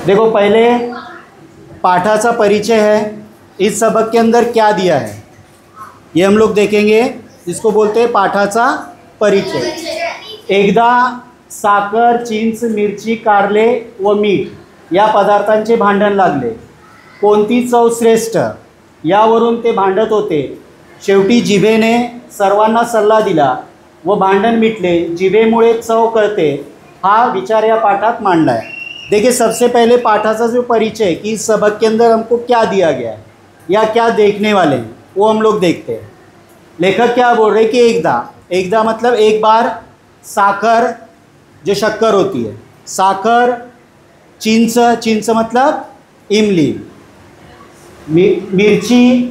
देखो पहले पाठाचा परिचय है, इस सबक के अंदर क्या दिया है ये हम लोग देखेंगे। इसको बोलते हैं पाठाचा परिचय। एकदा साखर, चिंच, मिरची, कारले व मीठ या पदार्थांचे भांडण लागले। कोणती चव श्रेष्ठ यावरून ते भांडत होते। शेवटी जिभेने सर्वांना सल्ला दिला व भांडण मिटले। जिभेमुळे चव कळते, हा विचार या पाठात मांडला है। देखिए सबसे पहले पाठाचा जो परिचय कि इस सबक के अंदर हमको क्या दिया गया है या क्या देखने वाले हैं वो हम लोग देखते हैं। लेखक क्या बोल रहे कि एकदा मतलब एक बार साखर जो शक्कर होती है, साखर, चिंच मतलब इमली, मिर्ची,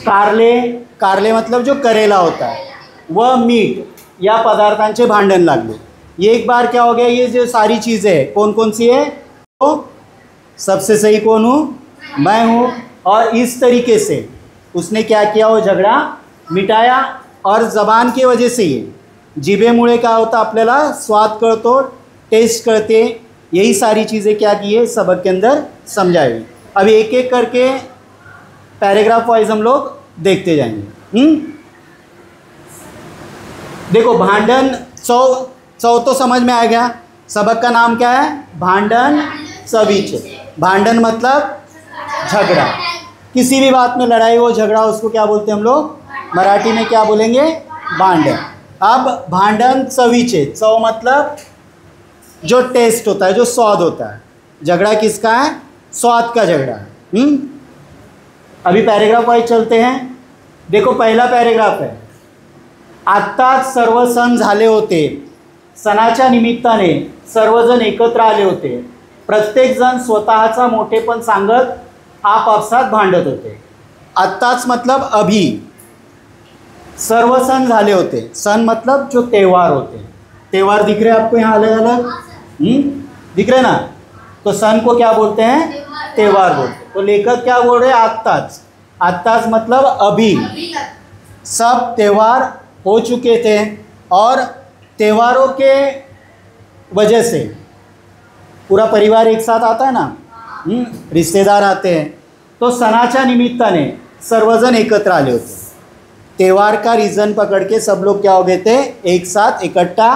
कारले मतलब जो करेला होता है, व मीठ या पदार्थांचे भांडण लागले। ये एक बार क्या हो गया, ये जो सारी चीज़ें हैं कौन कौन सी है, तो सबसे सही कौन हूँ, मैं हूँ। और इस तरीके से उसने क्या किया, वो झगड़ा मिटाया। और ज़बान की वजह से ये जिभेमुळे क्या होता, आपल्याला स्वाद कळतो, टेस्ट करते। यही सारी चीज़ें क्या की है सबक के अंदर समझाई। अभी एक एक करके पैराग्राफ वाइज हम लोग देखते जाएंगे। देखो भांडन, चव तो समझ में आ गया। सबक का नाम क्या है, भांडन चवीचे। भांडन मतलब झगड़ा, किसी भी बात में लड़ाई हो, झगड़ा, उसको क्या बोलते हैं हम लोग, मराठी में क्या बोलेंगे, भांडन। अब भांडन चवीचे, चव मतलब जो टेस्ट होता है, जो स्वाद होता है। झगड़ा किसका है, स्वाद का झगड़ा है। अभी पैराग्राफ वाइज चलते हैं। देखो पहला पैराग्राफ है, आत्ताच सर्व सण झाले होते। सणाच्या निमित्ताने सर्वजण एकत्र आले होते। प्रत्येकजण स्वतःचा मोठेपण सांगत आपापसात भांडत होते। आत्ताच मतलब अभी, सर्व सण झाले होते। सण मतलब जो त्यौहार होते। त्यौहार दिख रहे हैं आपको यहाँ अलग अलग, दिख रहे ना। तो सण को क्या बोलते हैं, त्यौहार बोलते हैं। तो लेखक क्या बोल रहे हैं, आत्ताच। आत्ताच मतलब अभी सब त्यौहार हो चुके थे और त्योहारों के वजह से पूरा परिवार एक साथ आता है ना, रिश्तेदार आते हैं। तो सणाच्या निमित्ताने सर्वजण एकत्र आले होते। त्यौहार का रीज़न पकड़ के सब लोग क्या हो गए थे, एक साथ इकट्ठा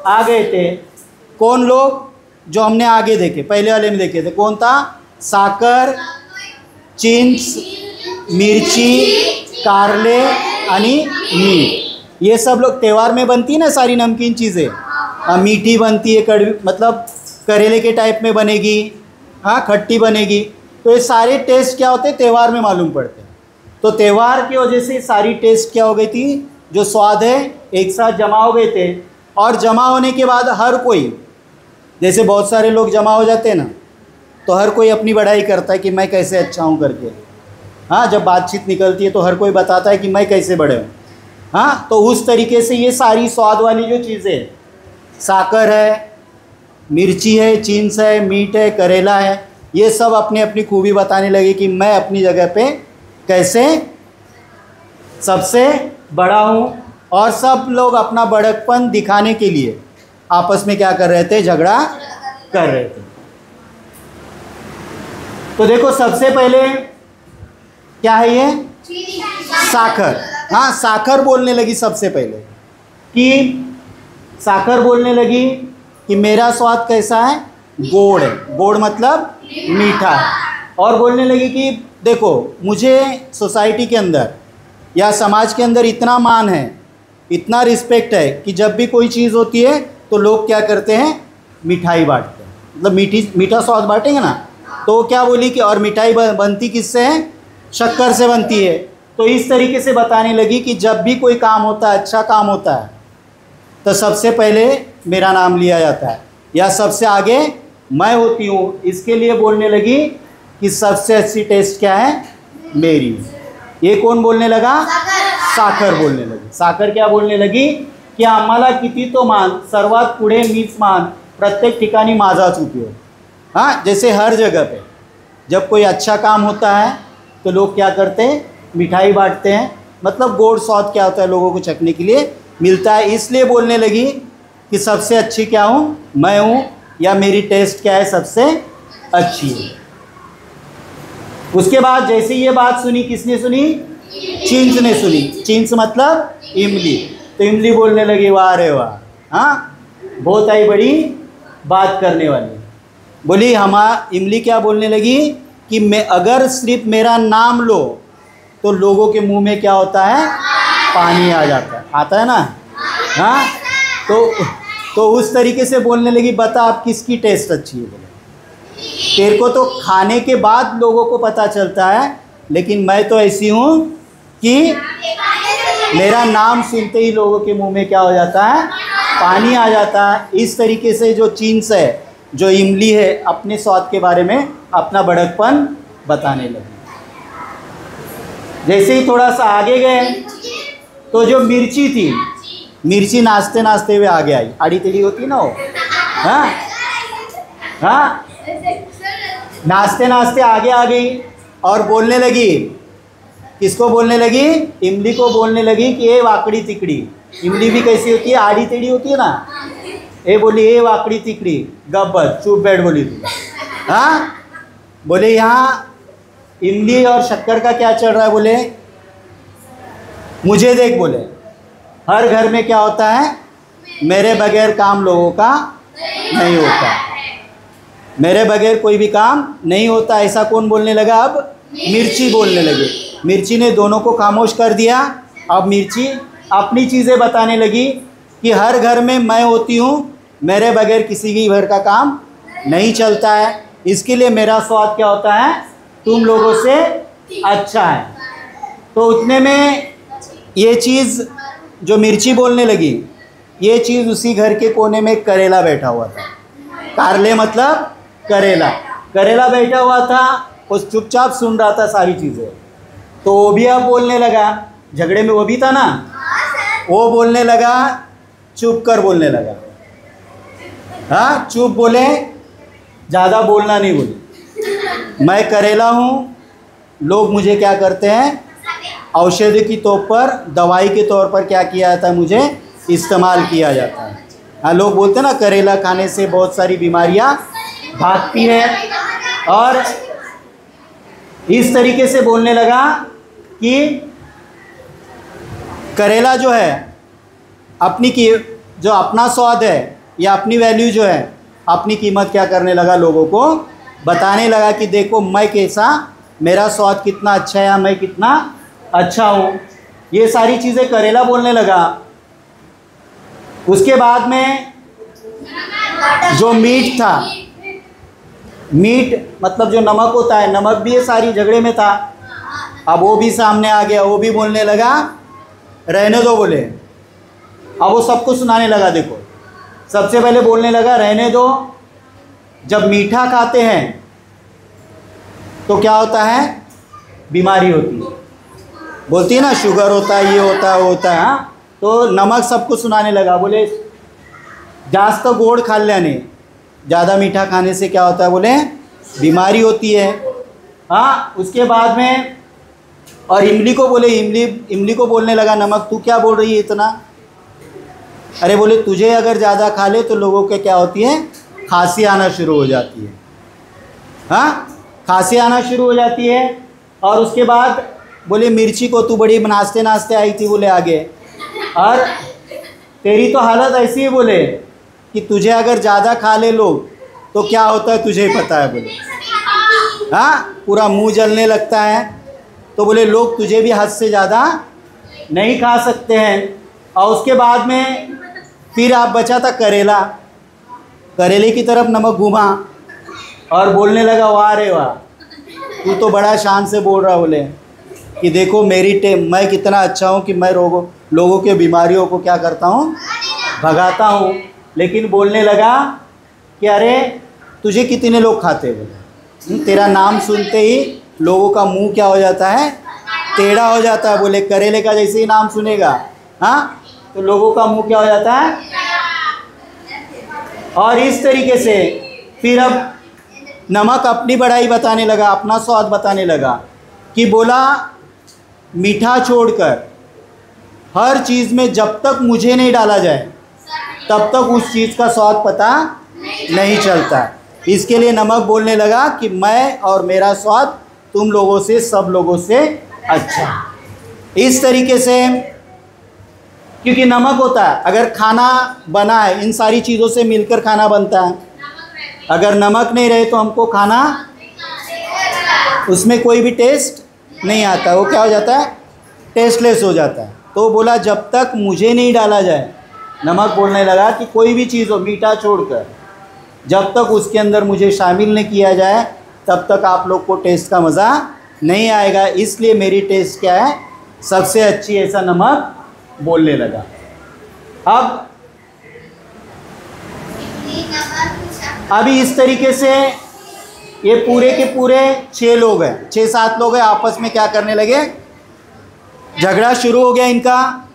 आ गए थे। कौन लोग, जो हमने आगे देखे, पहले वाले में देखे थे, कौन था, साखर, चिंच, मिर्ची, कारले आणि मीठ। ये सब लोग त्यौहार में बनती है ना सारी नमकीन चीज़ें। मीठी बनती है, कड़वी मतलब करेले के टाइप में बनेगी, हाँ खट्टी बनेगी। तो ये सारे टेस्ट क्या होते हैं, त्यौहार में मालूम पड़ते हैं। तो त्यौहार की वजह से सारी टेस्ट क्या हो गई थी, जो स्वाद है एक साथ जमा हो गए थे। और जमा होने के बाद हर कोई, जैसे बहुत सारे लोग जमा हो जाते हैं ना, तो हर कोई अपनी बढ़ाई करता है कि मैं कैसे अच्छा हूँ करके। हाँ, जब बातचीत निकलती है तो हर कोई बताता है कि मैं कैसे बड़े हूँ। हाँ, तो उस तरीके से ये सारी स्वाद वाली जो चीज़ें, साखर है, मिर्ची है, चिंच है, मीठ है, करेला है, ये सब अपनी अपनी खूबी बताने लगे कि मैं अपनी जगह पे कैसे सबसे बड़ा हूँ। और सब लोग अपना बड़कपन दिखाने के लिए आपस में क्या कर रहे थे, झगड़ा कर रहे थे। तो देखो सबसे पहले क्या है ये, साखर। हाँ, साखर बोलने लगी सबसे पहले, कि साखर बोलने लगी कि मेरा स्वाद कैसा है, गोड़ है। गोड़ मतलब मीठा है। और बोलने लगी कि देखो मुझे सोसाइटी के अंदर या समाज के अंदर इतना मान है, इतना रिस्पेक्ट है कि जब भी कोई चीज़ होती है तो लोग क्या करते हैं, मिठाई बांटते हैं। मतलब मीठा स्वाद बांटेंगे ना। तो क्या बोली कि और मिठाई बनती किससे है, शक्कर से बनती है। तो इस तरीके से बताने लगी कि जब भी कोई काम होता है, अच्छा काम होता है, तो सबसे पहले मेरा नाम लिया जाता है या सबसे आगे मैं होती हूँ। इसके लिए बोलने लगी कि सबसे अच्छी टेस्ट क्या है, मेरी। ये कौन बोलने लगा, साखर बोलने लगी। साखर क्या बोलने लगी की आम्हाला किती तो मान, सर्वात पुढे मीच मान, प्रत्येक ठिकाणी माझाच उपयोग। हाँ, जैसे हर जगह पे जब कोई अच्छा काम होता है तो लोग क्या करते हैं, मिठाई बांटते हैं। मतलब गोड़ स्वाद क्या होता है, लोगों को चखने के लिए मिलता है। इसलिए बोलने लगी कि सबसे अच्छी क्या हूँ, मैं हूँ, या मेरी टेस्ट क्या है, सबसे अच्छी है। उसके बाद जैसे ये बात सुनी, किसने सुनी? चिंस ने सुनी। चिंस मतलब इमली। तो इमली बोलने लगी वाह रे वाह, हाँ बहुत आई बड़ी बात करने वाली। बोली इमली क्या बोलने लगी कि मैं अगर सिर्फ मेरा नाम लो तो लोगों के मुंह में क्या होता है? पानी आ जाता है, आता है ना, हाँ। तो उस तरीके से बोलने लगी, बता आप किसकी टेस्ट अच्छी है? बोले तेरे को तो खाने के बाद लोगों को पता चलता है, लेकिन मैं तो ऐसी हूँ कि मेरा नाम सुनते ही लोगों के मुंह में क्या हो जाता है? पानी आ जाता है। इस तरीके से जो चिंस है, जो इमली है, अपने स्वाद के बारे में अपना बड़कपन बताने लगी। जैसे ही थोड़ा सा आगे गए तो जो मिर्ची थी, मिर्ची नाचते नाचते हुए आगे आई। आड़ी टेढ़ी होती ना वो, हाँ हाँ, नाचते नाचते आगे आ गई और बोलने लगी। किसको बोलने लगी? इमली को बोलने लगी कि ये वाकड़ी तिकड़ी। इमली भी कैसी होती है? आड़ी टेढ़ी होती है ना। ये बोली ये वाकड़ी तिकड़ी, गब्बर चुप बैठ बोली तू, हाँ। बोले यहाँ इमली और शक्कर का क्या चल रहा है? बोले मुझे देख, बोले हर घर में क्या होता है? मेरे बगैर काम लोगों का नहीं होता, मेरे बगैर कोई भी काम नहीं होता। ऐसा कौन बोलने लगा? अब मिर्ची बोलने लगी। मिर्ची ने दोनों को खामोश कर दिया। अब मिर्ची अपनी चीज़ें बताने लगी कि हर घर में मैं होती हूँ, मेरे बगैर किसी के घर का काम नहीं चलता है, इसके लिए मेरा स्वाद क्या होता है? तुम लोगों से अच्छा है। तो उतने में ये चीज़ जो मिर्ची बोलने लगी, ये चीज़ उसी घर के कोने में करेला बैठा हुआ था। कारले मतलब करेला। करेला बैठा हुआ था, वो चुपचाप सुन रहा था सारी चीज़ें। तो वो भी अब बोलने लगा, झगड़े में वो भी था ना, वो बोलने लगा, चुप कर बोलने लगा, हाँ चुप बोले, ज़्यादा बोलना नहीं बोले। मैं करेला हूँ, लोग मुझे क्या करते हैं? औषधि की तौर पर, दवाई के तौर पर क्या किया जाता है? मुझे इस्तेमाल किया जाता है। हाँ, लोग बोलते हैं ना करेला खाने से बहुत सारी बीमारियाँ भागती है। और इस तरीके से बोलने लगा कि करेला जो है अपनी की जो अपना स्वाद है या अपनी वैल्यू जो है, अपनी कीमत क्या करने लगा? लोगों को बताने लगा कि देखो मैं कैसा, मेरा स्वाद कितना अच्छा है या मैं कितना अच्छा हूँ। ये सारी चीज़ें करेला बोलने लगा। उसके बाद में जो मीट था, मीट मतलब जो नमक होता है, नमक भी ये सारी झगड़े में था। अब वो भी सामने आ गया, वो भी बोलने लगा, रहने दो बोले। अब वो सबको सुनाने लगा। देखो सबसे पहले बोलने लगा, रहने दो, जब मीठा खाते हैं तो क्या होता है? बीमारी होती है, बोलती है ना, शुगर होता है, ये होता है, वो होता है, हाँ। तो नमक सबको सुनाने लगा। बोले जास्त गोड़ खाल्याने, ज़्यादा मीठा खाने से क्या होता है? बोले बीमारी होती है, हाँ। उसके बाद में और इमली को बोले, इमली को बोलने लगा, नमक तू क्या बोल रही है इतना? अरे बोले तुझे अगर ज़्यादा खा ले तो लोगों के क्या होती है? खांसी आना शुरू हो जाती है, हाँ, खांसी आना शुरू हो जाती है। और उसके बाद बोले मिर्ची को तू बड़ी नाचते नाचते आई थी बोले आगे, और तेरी तो हालत ऐसी है बोले कि तुझे अगर ज़्यादा खा ले लोग तो क्या होता है तुझे ही पता है बोले, हाँ, पूरा मुंह जलने लगता है। तो बोले लोग तुझे भी हद से ज़्यादा नहीं खा सकते हैं। और उसके बाद में फिर आप बचा था करेला, करेले की तरफ नमक घुमा और बोलने लगा, वाह रे वाह, तू तो बड़ा शान से बोल रहा बोले कि देखो मेरी मैं कितना अच्छा हूँ कि मैं लोगों के बीमारियों को क्या करता हूँ? भगाता हूँ। लेकिन बोलने लगा कि अरे तुझे कितने लोग खाते बोले, तेरा नाम सुनते ही लोगों का मुंह क्या हो जाता है? टेढ़ा हो जाता है। बोले करेले का जैसे ही नाम सुनेगा, हाँ, तो लोगों का मुंह क्या हो जाता है? और इस तरीके से फिर अब नमक अपनी बड़ाई बताने लगा, अपना स्वाद बताने लगा कि बोला मीठा छोड़कर हर चीज़ में जब तक मुझे नहीं डाला जाए तब तक उस चीज़ का स्वाद पता नहीं चलता है। इसके लिए नमक बोलने लगा कि मैं और मेरा स्वाद तुम लोगों से, सब लोगों से अच्छा। इस तरीके से, क्योंकि नमक होता है, अगर खाना बना है इन सारी चीज़ों से मिलकर खाना बनता है, अगर नमक नहीं रहे तो हमको खाना उसमें कोई भी टेस्ट नहीं आता, वो क्या हो जाता है, टेस्टलेस हो जाता है। तो बोला जब तक मुझे नहीं डाला जाए, नमक बोलने लगा कि कोई भी चीज़ हो मीठा छोड़कर, जब तक उसके अंदर मुझे शामिल नहीं किया जाए तब तक आप लोग को टेस्ट का मज़ा नहीं आएगा। इसलिए मेरी टेस्ट क्या है, सबसे अच्छी, ऐसा नमक बोलने लगा। अब अभी इस तरीके से ये पूरे के पूरे 6 लोग हैं, 6-7 लोग हैं, आपस में क्या करने लगे, झगड़ा शुरू हो गया इनका।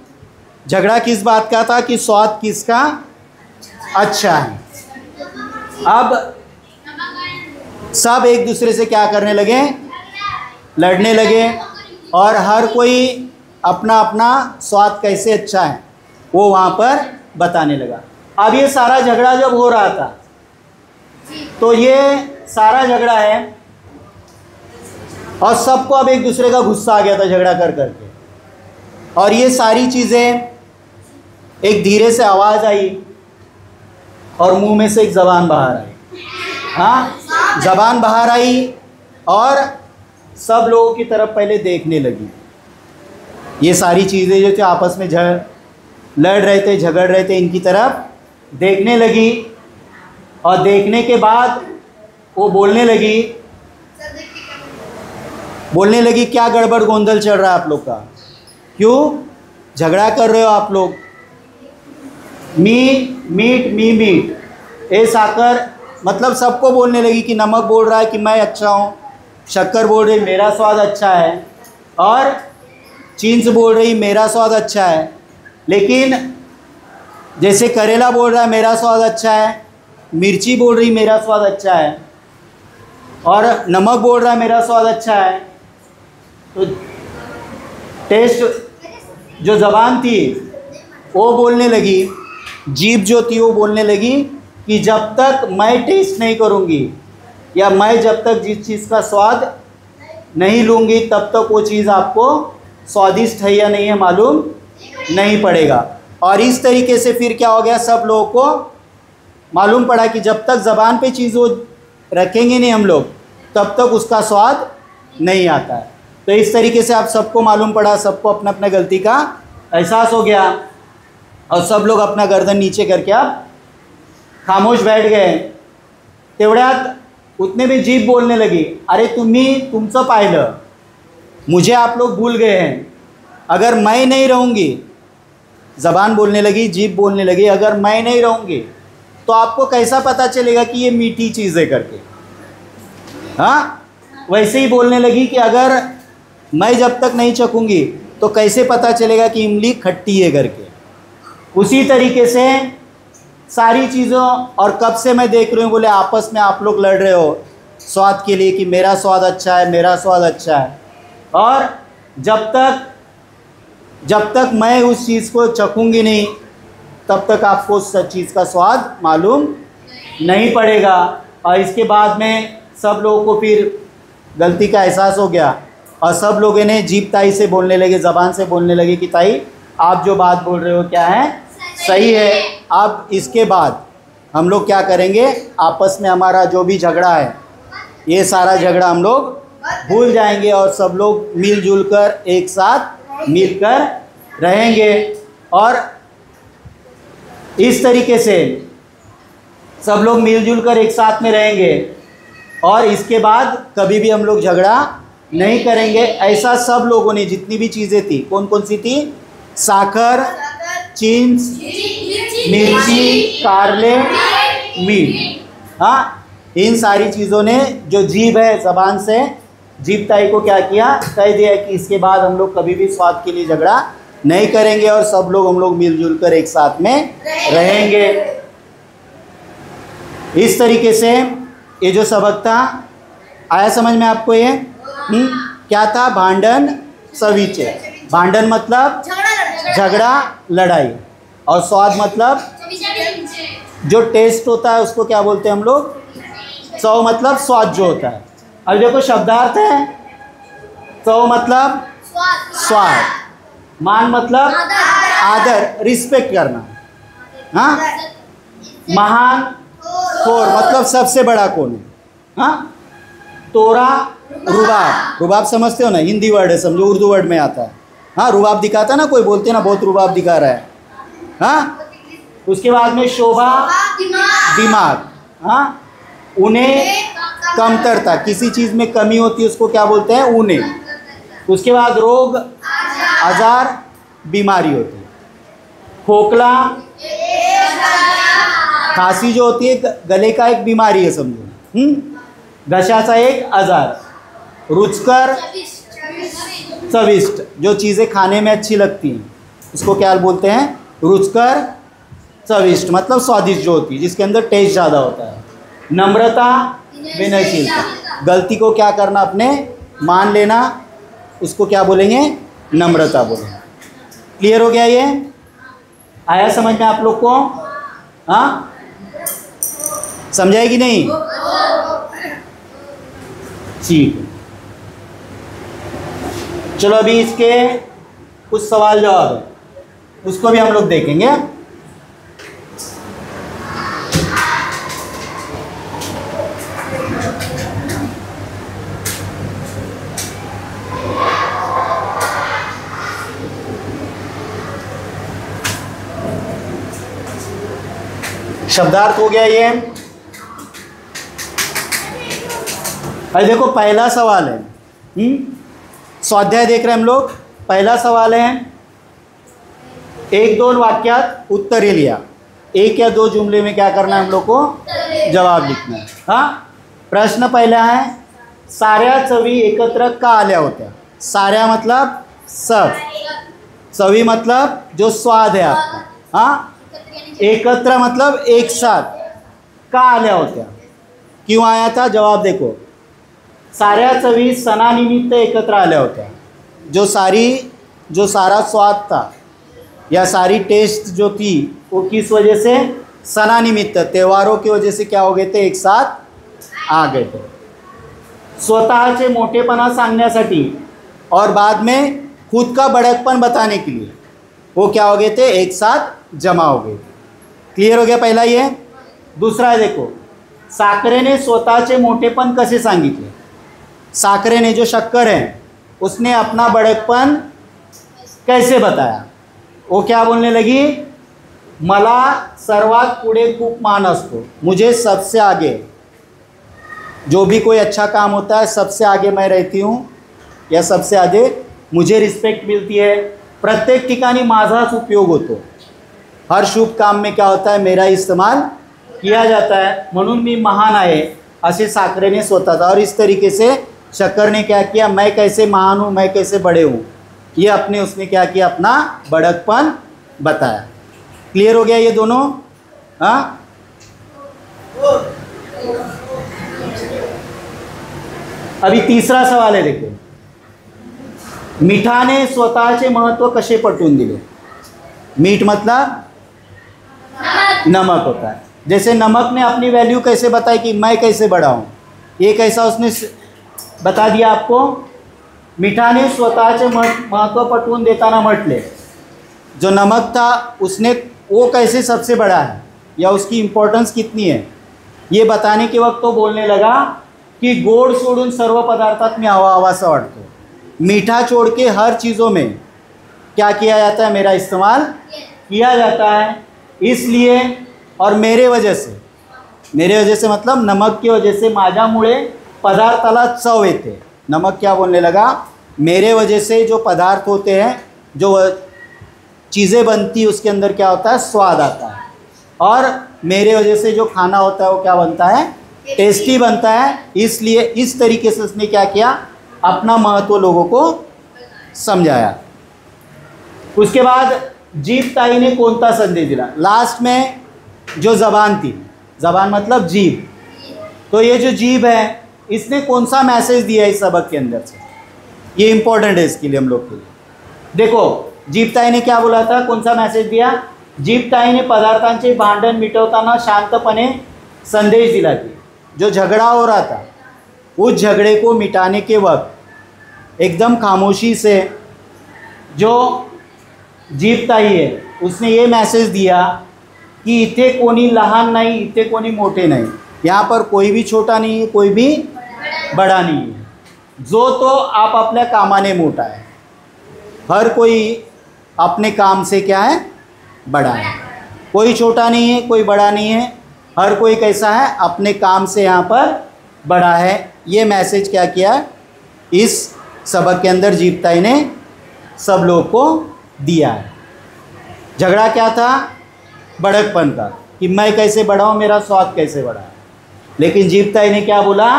झगड़ा किस बात का था कि स्वाद किसका अच्छा है। अब सब एक दूसरे से क्या करने लगे, लड़ने लगे, और हर कोई अपना अपना स्वाद कैसे अच्छा है वो वहाँ पर बताने लगा। अब ये सारा झगड़ा जब हो रहा था तो ये सारा झगड़ा है और सबको अब एक दूसरे का गुस्सा आ गया था झगड़ा कर करके, और ये सारी चीज़ें, एक धीरे से आवाज़ आई और मुंह में से एक ज़बान बाहर आई। हाँ, ज़बान बाहर आई और सब लोगों की तरफ पहले देखने लगी। ये सारी चीज़ें जो थे आपस में लड़ रहे थे, झगड़ रहे थे, इनकी तरफ देखने लगी, और देखने के बाद वो बोलने लगी क्या गड़बड़ गोंधल चल रहा है आप लोग का, क्यों झगड़ा कर रहे हो आप लोग, मीट ए साकर, मतलब सबको बोलने लगी कि नमक बोल रहा है कि मैं अच्छा हूँ, शक्कर बोल रही मेरा स्वाद अच्छा है, और चींच बोल रही मेरा स्वाद अच्छा है। लेकिन जैसे करेला बोल रहा है मेरा स्वाद अच्छा है, मिर्ची बोल रही मेरा स्वाद अच्छा है, और नमक बोल रहा है मेरा स्वाद अच्छा है। तो टेस्ट जो ज़बान थी वो बोलने लगी, जीभ जो थी वो बोलने लगी कि जब तक मैं टेस्ट नहीं करूँगी, या मैं जब तक जिस चीज़ का स्वाद नहीं लूँगी तब तक वो चीज़ आपको स्वादिष्ट है या नहीं है मालूम नहीं पड़ेगा। और इस तरीके से फिर क्या हो गया, सब लोगों को मालूम पड़ा कि जब तक ज़बान पे चीज़ वो रखेंगे नहीं हम लोग तब तक उसका स्वाद नहीं आता है। तो इस तरीके से आप सबको मालूम पड़ा, सबको अपना अपना गलती का एहसास हो गया, और सब लोग अपना गर्दन नीचे करके आप खामोश बैठ गए। तेवढ्यात उतने में जीभ बोलने लगी, अरे तुमचं पाहिलं, मुझे आप लोग भूल गए हैं, अगर मैं नहीं रहूँगी, ज़बान बोलने लगी, जीभ बोलने लगी, अगर मैं नहीं रहूँगी तो आपको कैसा पता चलेगा कि ये मीठी चीज़ है करके। हाँ, वैसे ही बोलने लगी कि अगर मैं जब तक नहीं चखूँगी तो कैसे पता चलेगा कि इमली खट्टी है करके। उसी तरीके से सारी चीज़ों, और कब से मैं देख रही हूँ, बोले आपस में आप लोग लड़ रहे हो स्वाद के लिए कि मेरा स्वाद अच्छा है, मेरा स्वाद अच्छा है, और जब तक मैं उस चीज़ को चखूँगी नहीं तब तक आपको उस चीज़ का स्वाद मालूम नहीं पड़ेगा। और इसके बाद में सब लोगों को फिर गलती का एहसास हो गया, और सब लोगों ने जीभ ताई से बोलने लगे, ज़बान से बोलने लगे कि ताई आप जो बात बोल रहे हो क्या है, सही है। अब इसके बाद हम लोग क्या करेंगे, आपस में हमारा जो भी झगड़ा है ये सारा झगड़ा हम लोग भूल जाएंगे, और सब लोग मिलजुल कर एक साथ मिलकर रहेंगे। और इस तरीके से सब लोग मिलजुल कर एक साथ में रहेंगे, और इसके बाद कभी भी हम लोग झगड़ा नहीं करेंगे। ऐसा सब लोगों ने, जितनी भी चीज़ें थी, कौन कौन सी थी, साखर, चींच, मिर्ची, कारले, मीट, हाँ, इन सारी चीज़ों ने जो जीभ है, ज़बान से जीभ ताई को क्या किया, कह दिया कि इसके बाद हम लोग कभी भी स्वाद के लिए झगड़ा नहीं करेंगे, और सब लोग हम लोग मिलजुल कर एक साथ में रहेंगे। इस तरीके से ये जो सबक था, आया समझ में आपको? ये क्या था, भांडन सविचे। भांडन मतलब झगड़ा, लड़ाई, और स्वाद मतलब जो टेस्ट होता है उसको क्या बोलते हैं हम लोग, चव मतलब स्वाद जो होता है। अब देखो शब्दार्थ है, चव मतलब स्वाद, मान मतलब आदर, रिस्पेक्ट करना। हाँ, महान, खोर मतलब सबसे बड़ा कौन है। हाँ, तोरा, रुबाब, रुबाब समझते हो ना, हिंदी वर्ड है, समझो उर्दू वर्ड में आता है। हाँ, रुबाब दिखाता है ना, कोई बोलते ना बहुत रुबाब दिखा रहा है। हाँ, उसके बाद में शोभा, दिमाग। हाँ, उन्हें, कमतरता, किसी चीज़ में कमी होती है उसको क्या बोलते हैं, उन्हें। उसके बाद रोग, आजार, बीमारी होती है। खोखला, खांसी जो होती है गले का एक बीमारी है समझो। घशाचा एक आजार। रुचकर, चविष्ट, जो चीज़ें खाने में अच्छी लगती हैं उसको क्या बोलते हैं, रुचकर, चविष्ट मतलब स्वादिष्ट जो होती है, जिसके अंदर टेस्ट ज़्यादा होता है। नम्रता, विनयशीलता, गलती को क्या करना, अपने मान लेना, उसको क्या बोलेंगे, नम्रता बोलेंगे। क्लियर हो गया ये, आया समझ में आप लोग को। हाँ, समझाए कि नहीं, ठीक है। चलो अभी इसके कुछ सवाल जवाब है, उसको भी हम लोग देखेंगे। शब्दार्थ हो गया ये। अरे देखो पहला सवाल है, स्वाध्याय देख रहे हैं हम लोग। पहला सवाल है, एक दोन वाक्यात उत्तरे लिहा, एक या दो जुमले में क्या करना है हम लोग को, जवाब लिखना है। हाँ, प्रश्न पहला है, साऱ्या चवी एकत्र का आल्या होत्या। साऱ्या मतलब सब, चवी मतलब जो स्वाद है आपका। हाँ, एकत्र मतलब एक साथ, का आल्या होत्या, क्यों आया था, जवाब देखो। साऱ्या चवी सणानिमित्त एकत्र आल्या होत्या। जो सारा स्वाद था या सारी टेस्ट जो थी वो किस वजह से, सणानिमित्त, त्योहारों की वजह से क्या हो गए थे, एक साथ आ गए थे। स्वतःचे मोठेपणा सांगण्यासाठी और बाद में खुद का बड़कपन बताने के लिए वो क्या हो गए थे, एक साथ जमा हो गए थे। क्लियर हो गया पहला ये। दूसरा है देखो, साखरेने स्वतःचे मोठेपण कसे सांगितले। साखरेने, जो शक्कर है, उसने अपना बड़कपन कैसे बताया। वो क्या बोलने लगी, मला सर्वात पुढे खूप मान असतो, मुझे सबसे आगे, जो भी कोई अच्छा काम होता है सबसे आगे मैं रहती हूँ या सबसे आगे मुझे रिस्पेक्ट मिलती है। प्रत्येक ठिकाणी माझाच उपयोग होतो, हर शुभ काम में क्या होता है, मेरा इस्तेमाल किया जाता है, म्हणून मी महान आहे, ऐसे साखरेने स्वतः। और इस तरीके से शक्कर ने क्या किया, मैं कैसे महान हूँ, मैं कैसे बड़े हूँ, ये अपने उसने क्या किया, अपना बड़कपन बताया। क्लियर हो गया ये दोनों। हाँ, अभी तीसरा सवाल है देखो, मीठाने स्वतःचे महत्व कसे पटवून दिले। मीठ मतलब नमक होता है। जैसे नमक ने अपनी वैल्यू कैसे बताई कि मैं कैसे बड़ा हूँ, ये कैसा उसने बता दिया आपको। मीठाने स्वतःचे महत्व पटवून देताना म्हटले, जो नमक था उसने वो कैसे सबसे बड़ा है या उसकी इम्पोर्टेंस कितनी है, ये बताने के वक्त तो बोलने लगा कि गोड सोडून सर्व पदार्थात मी हवासा वाटतो। मीठा छोड़ के हर चीज़ों में क्या किया जाता है, मेरा इस्तेमाल किया जाता है। इसलिए और मेरे वजह से मतलब नमक की वजह से, माझ्यामुळे पदार्थाला चव येते। नमक क्या बोलने लगा, मेरे वजह से जो पदार्थ होते हैं, जो चीज़ें बनती है उसके अंदर क्या होता है, स्वाद आता है। और मेरे वजह से जो खाना होता है वो क्या बनता है, टेस्टी बनता है। इसलिए इस तरीके से उसने क्या किया, अपना महत्व लोगों को समझाया। उसके बाद जीभताई ने कोणता संदेश दिला। लास्ट में जो ज़बान थी, ज़बान मतलब जीभ, तो ये जो जीभ है इसने कौन सा मैसेज दिया इस सबक के अंदर से, ये इंपॉर्टेंट है इसके लिए हम लोग के लिए। देखो जीभताई ने क्या बोला था, कौन सा मैसेज दिया। जीभताईने पदार्थांचे भांडण मिटवताना शांतपणे संदेश दिला की जो झगड़ा हो रहा था, उस झगड़े को मिटाने के वक्त एकदम खामोशी से जो जीवताई है उसने ये मैसेज दिया कि इथे कोणी लहान नहीं, इथे कोणी मोठे नहीं, यहाँ पर कोई भी छोटा नहीं है, कोई भी बड़ा नहीं है, जो तो आप अपने कामाने मोटा है, हर कोई अपने काम से क्या है, बड़ा है, कोई छोटा नहीं है, कोई बड़ा नहीं है, हर कोई कैसा है, अपने काम से यहाँ पर बड़ा है। ये मैसेज क्या किया इस सबक के अंदर जीवताई ने सब लोग को दिया है। झगड़ा क्या था, बड़कपन का, कि मैं कैसे बड़ा हूँ, मेरा स्वाद कैसे बड़ा है। लेकिन जीवताई ने क्या बोला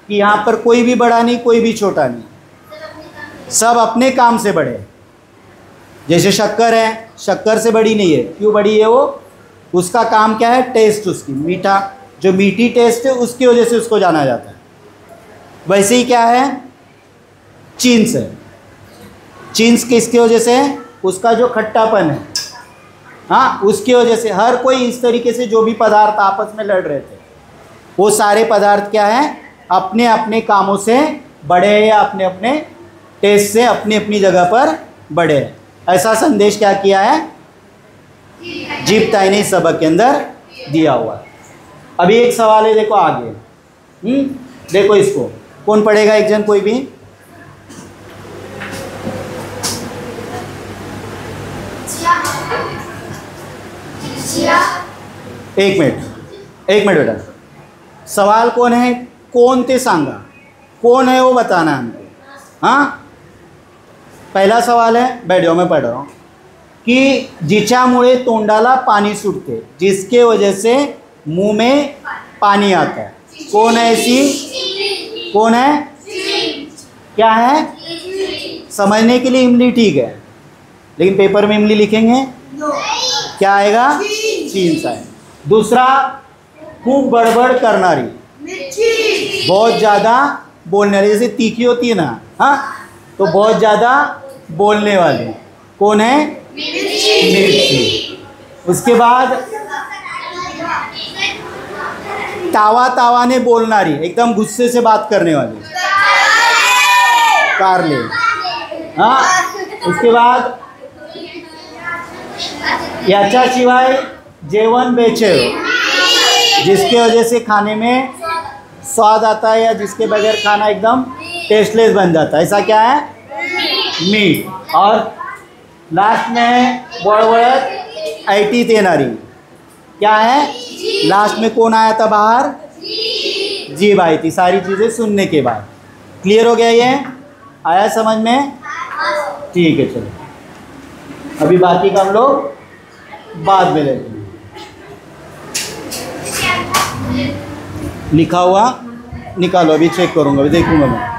कि यहाँ पर कोई भी बड़ा नहीं, कोई भी छोटा नहीं, सब अपने काम से बड़े हैं। जैसे शक्कर है, शक्कर से बड़ी नहीं है, क्यों बड़ी है वो, उसका काम क्या है, टेस्ट, उसकी मीठा, जो मीठी टेस्ट है उसकी वजह से उसको जाना जाता है। वैसे ही क्या है, चीन्स है, चीन्स किसकी वजह से है, उसका जो खट्टापन है, हाँ, उसकी वजह से। हर कोई इस तरीके से जो भी पदार्थ आपस में लड़ रहे थे, वो सारे पदार्थ क्या है, अपने अपने कामों से बड़े हैं या अपने अपने टेस्ट से अपनी अपनी जगह पर बड़े हैं। ऐसा संदेश क्या किया है जीवताई ने इस सबक के अंदर दिया हुआ है। अभी एक सवाल है, देखो आगे, देखो इसको कौन पढ़ेगा, एक जन कोई भी। एक मिनट बेटा, सवाल कौन है, कोण ते सांगा, कौन है वो बताना है हमको। हाँ, पहला सवाल है, बैठ जाओ मैं पढ़ रहा हूँ, कि जिच्यामुळे तोंडाला पानी सुटते, जिसके वजह से मुंह में पानी आता है, कौन है ऐसी, कौन है, क्या है, समझने के लिए इमली ठीक है, लेकिन पेपर में इमली लिखेंगे क्या आएगा, चीन्स आए। दूसरा, खूब बड़बड़ करनारी, बहुत ज़्यादा बोलने वाली, जैसे तीखी होती है ना, हाँ, तो बहुत ज़्यादा बोलने वाली, कौन है, मिर्ची। उसके बाद तावा तावाने बोलनारी, एकदम गुस्से से बात करने वाली, कारले। हाँ, उसके बाद याच्याशिवाय जेवण बेचैन, जिसके वजह से खाने में स्वाद आता है या जिसके बगैर खाना एकदम टेस्टलेस बन जाता है, ऐसा क्या है, मीठ। और लास्ट में है बड़बड़त ऐटीत येणारी, क्या है, लास्ट में कौन आया था बाहर, जीभ आई थी, सारी चीज़ें सुनने के बाद। क्लियर हो गया, ये आया समझ में, ठीक है। चलो अभी बाकी का हम लोग बाद में लेते हैं। लिखा हुआ निकालो, अभी चेक करूँगा, अभी देखूँगा मैं।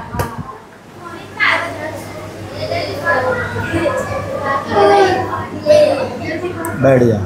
बैठ जा।